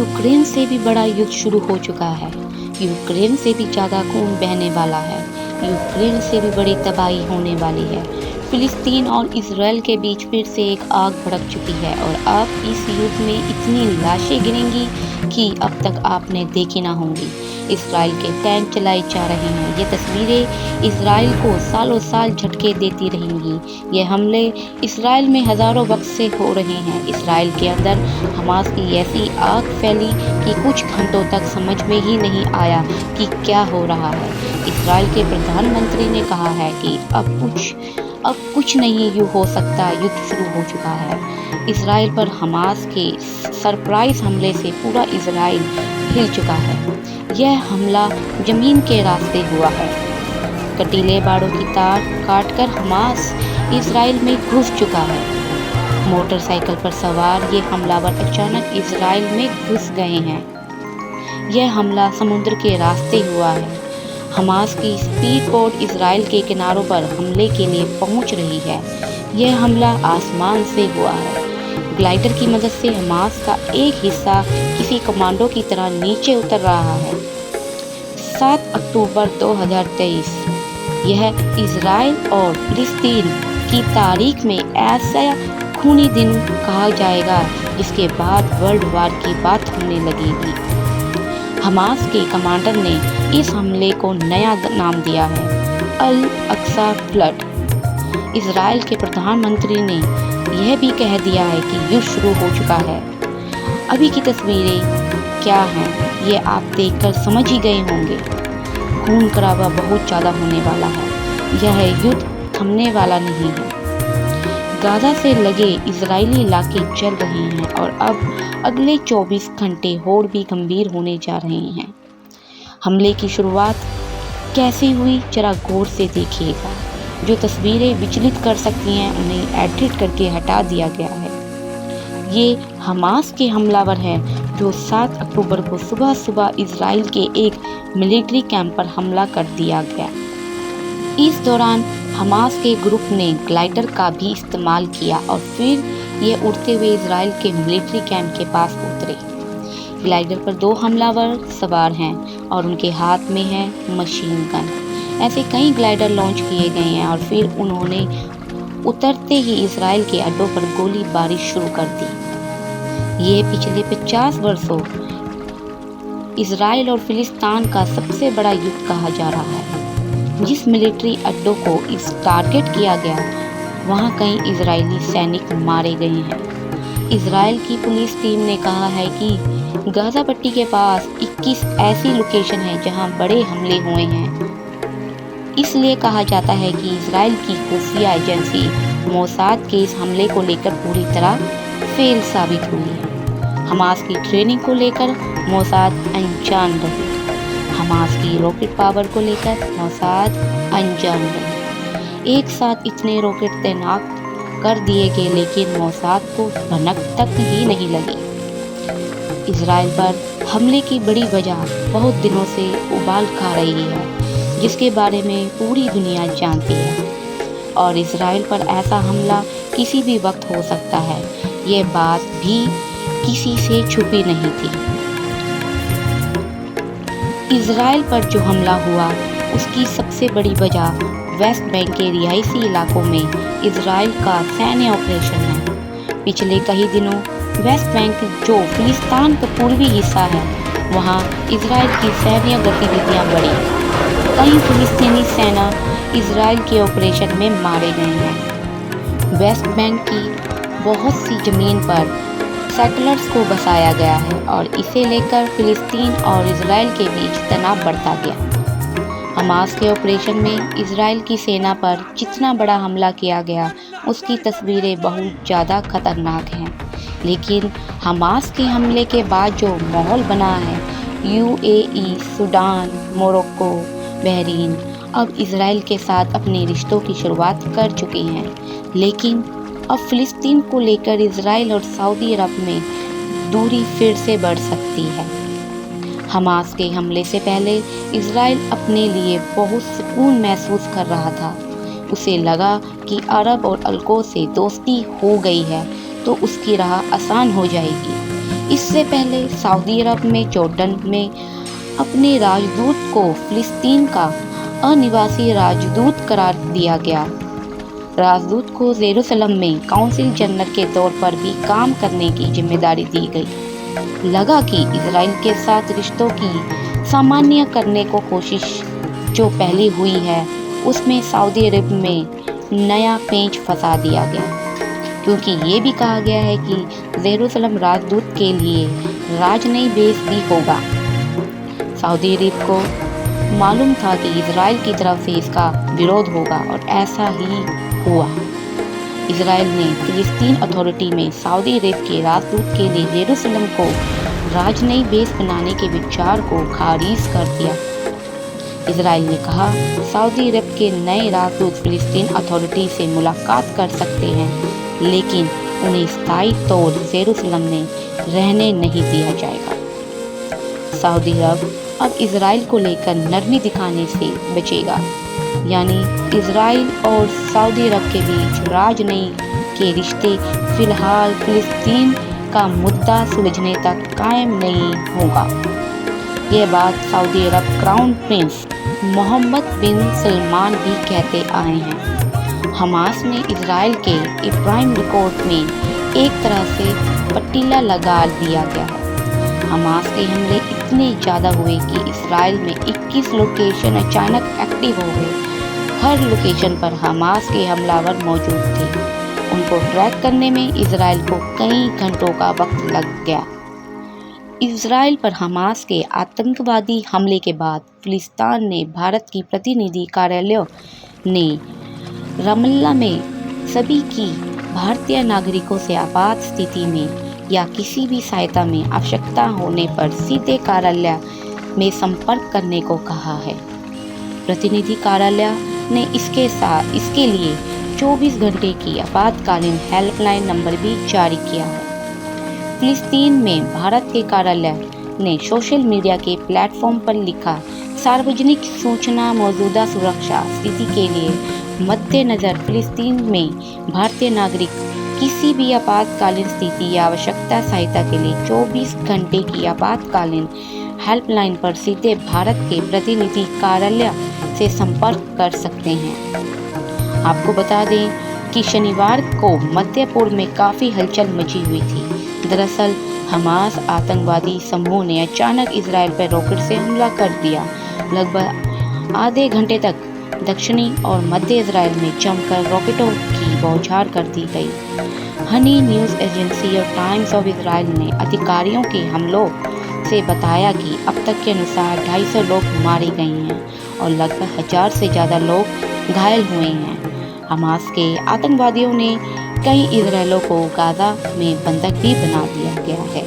Ukraine से भी बड़ा युद्ध शुरू हो चुका है। यूक्रेन से भी ज़्यादा खून बहने वाला है। यूक्रेन से भी बड़ी तबाही होने वाली है। फिलिस्तीन और इजराइल के बीच फिर से एक आग भड़क चुकी है और अब इस युद्ध में इतनी लाशें गिरेंगी कि अब तक आपने देखी ना होंगी। इजराइल के टैंक चलाए जा रहे हैं। ये तस्वीरें इजराइल को सालों साल झटके देती रहेंगी। ये हमले इजराइल में हज़ारों वक्त से हो रहे हैं। इजराइल के अंदर हमास की ऐसी आग फैली कि कुछ घंटों तक समझ में ही नहीं आया कि क्या हो रहा है। इजराइल के प्रधानमंत्री ने कहा है कि अब कुछ नहीं हो सकता, युद्ध शुरू हो चुका है। इजराइल पर हमास के सरप्राइज हमले से पूरा इजराइल हिल चुका है। यह हमला जमीन के रास्ते हुआ है। कटीले बाड़ों की तार काटकर हमास इजराइल में घुस चुका है। मोटरसाइकिल पर सवार ये हमलावर अचानक इजराइल में घुस गए हैं। यह हमला समुद्र के रास्ते हुआ है। हमास की स्पीड बोट इजराइल के किनारों पर हमले के लिए पहुंच रही है। यह हमला आसमान से हुआ है। ग्लाइडर की मदद से हमास का एक हिस्सा किसी कमांडो की तरह नीचे उतर रहा है। 7 अक्टूबर 2023 यह इजराइल और फिलिस्तीन की तारीख में ऐसा खूनी दिन कहा जाएगा जिसके बाद वर्ल्ड वार की बात होने लगेगी। हमास के कमांडर ने इस हमले को नया नाम दिया है, अल अक्सा फ्लड। इजराइल के प्रधानमंत्री ने यह भी कह दिया है कि युद्ध शुरू हो चुका है। अभी की तस्वीरें क्या हैं ये आप देखकर समझ ही गए होंगे। खून खराबा बहुत ज़्यादा होने वाला है। यह युद्ध थमने वाला नहीं है। गाजा से लगे इजरायली इलाके जल रहे हैं और अब अगले 24 घंटे और भी गंभीर होने जा रहे हैं। हमले की शुरुआत कैसे हुई जरा गौर से देखिएगा। जो तस्वीरें विचलित कर सकती हैं उन्हें एडिट करके हटा दिया गया है। ये हमास के हमलावर हैं जो 7 अक्टूबर को सुबह सुबह इजराइल के एक मिलिट्री कैंप पर हमला कर दिया गया। इस दौरान हमास के ग्रुप ने ग्लाइडर का भी इस्तेमाल किया और फिर ये उड़ते हुए इजराइल के मिलिट्री कैंप के पास उतरे। ग्लाइडर पर 2 हमलावर सवार हैं और उनके हाथ में है मशीन गन। ऐसे कई ग्लाइडर लॉन्च किए गए हैं और फिर उन्होंने उतरते ही इजराइल के अड्डों पर गोलीबारी शुरू कर दी। ये पिछले 50 वर्षों इजराइल और फिलिस्तीन का सबसे बड़ा युद्ध कहा जा रहा है। जिस मिलिट्री अड्डों को इस टारगेट किया गया वहां कई इजरायली सैनिक मारे गए हैं। इजराइल की पुलिस टीम ने कहा है कि गाजा पट्टी के पास 21 ऐसी लोकेशन है जहां बड़े हमले हुए हैं। इसलिए कहा जाता है कि इजराइल की खुफिया एजेंसी मोसाद के इस हमले को लेकर पूरी तरह फेल साबित हुई है। हमास की ट्रेनिंग को लेकर मोसाद अनजान रही। हमास की रॉकेट पावर को लेकर मोसाद अनजान रही। एक साथ इतने रॉकेट तैनात कर दिए गए लेकिन मोसाद को भनक तक ही नहीं लगी। इजराइल पर हमले की बड़ी वजह बहुत दिनों से उबाल खा रही है जिसके बारे में पूरी दुनिया जानती है और इजराइल पर ऐसा हमला किसी भी वक्त हो सकता है। ये बात भी किसी से छुपी नहीं थी। इजराइल पर जो हमला हुआ उसकी सबसे बड़ी वजह वेस्ट बैंक के रिहायशी इलाकों में इजराइल का सैन्य ऑपरेशन है। पिछले कई दिनों वेस्ट बैंक जो फिलिस्तीन का पूर्वी हिस्सा है वहां इजराइल की सैन्य गतिविधियां बढ़ी। कई फिलिस्तीनी सेना इजराइल के ऑपरेशन में मारे गए हैं। वेस्ट बैंक की बहुत सी जमीन पर सेटलर्स को बसाया गया है और इसे लेकर फिलिस्तीन और इजराइल के बीच तनाव बढ़ता गया। हमास के ऑपरेशन में इजराइल की सेना पर जितना बड़ा हमला किया गया उसकी तस्वीरें बहुत ज़्यादा खतरनाक हैं। लेकिन हमास के हमले के बाद जो माहौल बना है, यूएई, सूडान, मोरक्को, बहरीन अब इजराइल के साथ अपने रिश्तों की शुरुआत कर चुके हैं। लेकिन अब फिलिस्तीन को लेकर इजराइल और सऊदी अरब में दूरी फिर से बढ़ सकती है। हमास के हमले से पहले इजराइल अपने लिए बहुत सुकून महसूस कर रहा था। उसे लगा कि अरब और अलको से दोस्ती हो गई है तो उसकी राह आसान हो जाएगी। इससे पहले सऊदी अरब में जॉर्डन में अपने राजदूत को फिलिस्तीन का अनिवासी राजदूत करार दिया गया। राजदूत को जेरूसलम में काउंसिल जनरल के तौर पर भी काम करने की जिम्मेदारी दी गई। लगा कि इजराइल के साथ रिश्तों की सामान्य करने को कोशिश जो पहले हुई है उसमें सऊदी अरब में नया पेंच फंसा दिया गया, क्योंकि ये भी कहा गया है कि जेरूसलम राजदूत के लिए राजनयिक बेस भी होगा। सऊदी अरब को मालूम था कि इजराइल की तरफ से इसका विरोध होगा और ऐसा ही हुआ। इजराइल ने फिलिस्तीन अथॉरिटी में सऊदी अरब के राजदूत के लिए जेरूसलम को राजनयिक बेस बनाने के विचार को खारिज कर दिया। इजराइल ने कहा सऊदी अरब के नए राजदूत फिलिस्तीन अथॉरिटी से मुलाकात कर सकते हैं, लेकिन उन्हें स्थायी तौर जेरूसलम में रहने नहीं दिया जाएगा। सऊदी अरब अब इजराइल को लेकर नरमी दिखाने से बचेगा, यानी इजराइल और सऊदी अरब के बीच राजनयिक के रिश्ते फिलहाल फिलिस्तीन का मुद्दा सुलझने तक कायम नहीं होगा। यह बात सऊदी अरब क्राउन प्रिंस मोहम्मद बिन सलमान भी कहते आए हैं। हमास ने इजराइल के इब्राहिम रिकॉर्ड में एक तरह से पट्टीला लगा दिया गया है। हमास के हमले इतने ज़्यादा हुए कि इजराइल में 21 लोकेशन अचानक एक्टिव हो गए। हर लोकेशन पर हमास के हमलावर मौजूद थे। उनको ट्रैक करने में इजराइल को कई घंटों का वक्त लग गया। इजराइल पर हमास के आतंकवादी हमले के बाद फिलिस्तीन ने भारत की प्रतिनिधि कार्यालय ने रमल्ला में सभी की भारतीय नागरिकों से आपात स्थिति में या किसी भी सहायता में आवश्यकता होने पर सीधे कार्यालय में संपर्क करने को कहा है। प्रतिनिधि कार्यालय ने इसके लिए 24 घंटे की आपातकालीन हेल्पलाइन नंबर भी जारी किया है। फिलिस्तीन में भारत के कार्यालय ने सोशल मीडिया के प्लेटफॉर्म पर लिखा, सार्वजनिक सूचना मौजूदा सुरक्षा स्थिति के लिए मद्देनजर फिलिस्तीन में भारतीय नागरिक किसी भी आपातकालीन स्थिति या आवश्यकता सहायता के लिए 24 घंटे की आपातकालीन हेल्पलाइन पर सीधे भारत के प्रतिनिधि कार्यालय से संपर्क कर सकते हैं। आपको बता दें कि शनिवार को मध्य पूर्व में काफ़ी हलचल मची हुई थी। दरअसल हमास आतंकवादी समूह ने अचानक इजराइल पर रॉकेट से हमला कर दिया। लगभग आधे घंटे तक दक्षिणी और मध्य इजराइल में जमकर रॉकेटों की बौछार कर दी गई। हनी न्यूज़ एजेंसी और टाइम्स ऑफ इजराइल ने अधिकारियों के हमलों से बताया कि अब तक के अनुसार 250 लोग मारे गए हैं और लगभग 1000 से ज़्यादा लोग घायल हुए हैं। हमास के आतंकवादियों ने कई इजरायलियों को गाजा में बंधक भी बना दिया गया है।